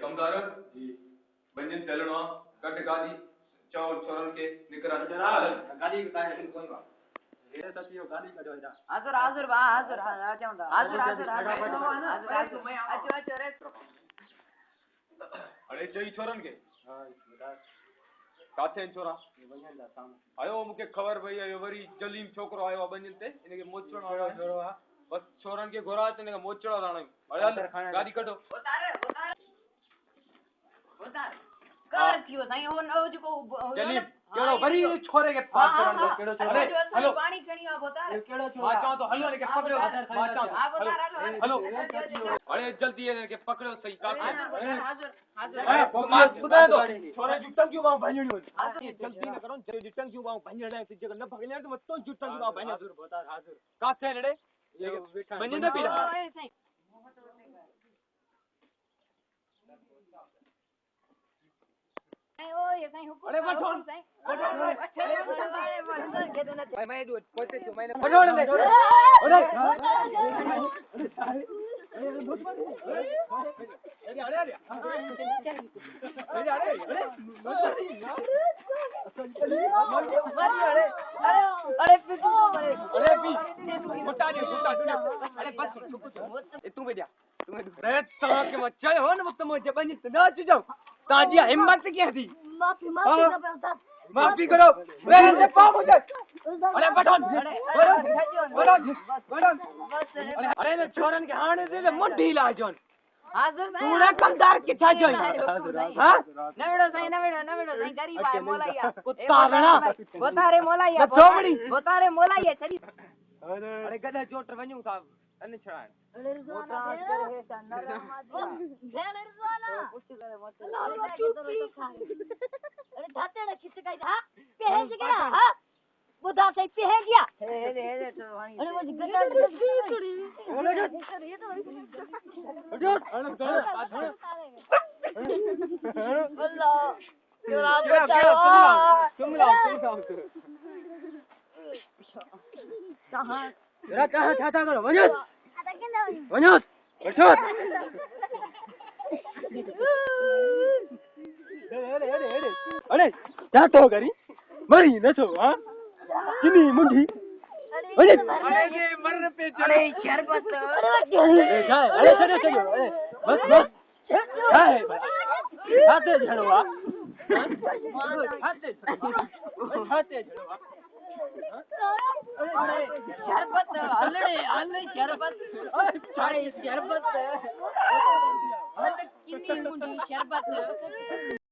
कमदार जी बंजन चलनो cut गाड़ी चाव छोरन के निकरा गाड़ी का है कोई बात ये तकियो गाड़ी का जोइदा हाजुर हाजुर बा हाजुर आ जाऊंगा हाजुर हाजुर हाजुर मैं अच्छा रे अरे जई छोरन के हां बेटा काथे छोरा बंजन दा सामने आयो मुके खबर भई आयो वरी जलीम छोकरो आयो बंजन ते इने के मोचणो आयो छोरो बस छोरन के गोरा ते इने के मोचणो राणो अरे गाड़ी कटो उतारे कर क्यों नहीं हो न जो जलीम केड़ो वरी छोरे के पास करन केड़ो छोरे हेलो पानी खणी आ उतारे केड़ो छोरा मां चाहो तो हलो ने के पकड़ो मां चाहो आ उतार हेलो अरे जल्दी इने के पकड़ो सही का हाजुर बुधा दो छोरे जुटन क्यों बाऊ भंजणी हो जल्दी न करो जुटन क्यों बाऊ भंजणी ते जगह न भगने तो मत जुटन क्यों बाऊ भंजणी हाजुर बता हाजुर काथे लड़े ये भंजन न पीड़ा ओ ये कहीं हुकुम अरे मत छोड़ मैं दूध पोते तू मैंने छोड़ दे अरे पिटू अरे पी मुट्टा दे अरे बस तू बेटा तुम्हें रे तो के मच्छर हो न मत मुझे बनी नाच जाओ ताजी हिम्मत क्या थी माफी करो मेरे से पाप हो जाए अरे पठान अरे ने छोरन के हाने से मुंडी ला जोन हाजुर तूने कमदार किथा जोई हां नवेड़ो सही गरीब है मोलाया कुत्ता बना बोतारे मोलाया चली अरे गधा जोटर वणू था अने छड़ान अरे रिजवाना है चंदर भेड़ रिजवाना कुछ करे मत अरे धाते ने खिच गई हां पेहेज गया हां बुधा से पेहे गया हे तो अरे वो गदा खड़ी ये तो अल्लाह तेरा बचाओ तुम लाओ कहां तेरा कहां था करो वजन बैठो अरे क्या तो करी मरी न तो हां किनी मुंडी अरे ये मरन पे अरे शरबत अरे चलो बस खाते झड़वा खाते झड़वा शरबत हलड़े शरबत अरे शरबत किन्नी मुंडी शरबत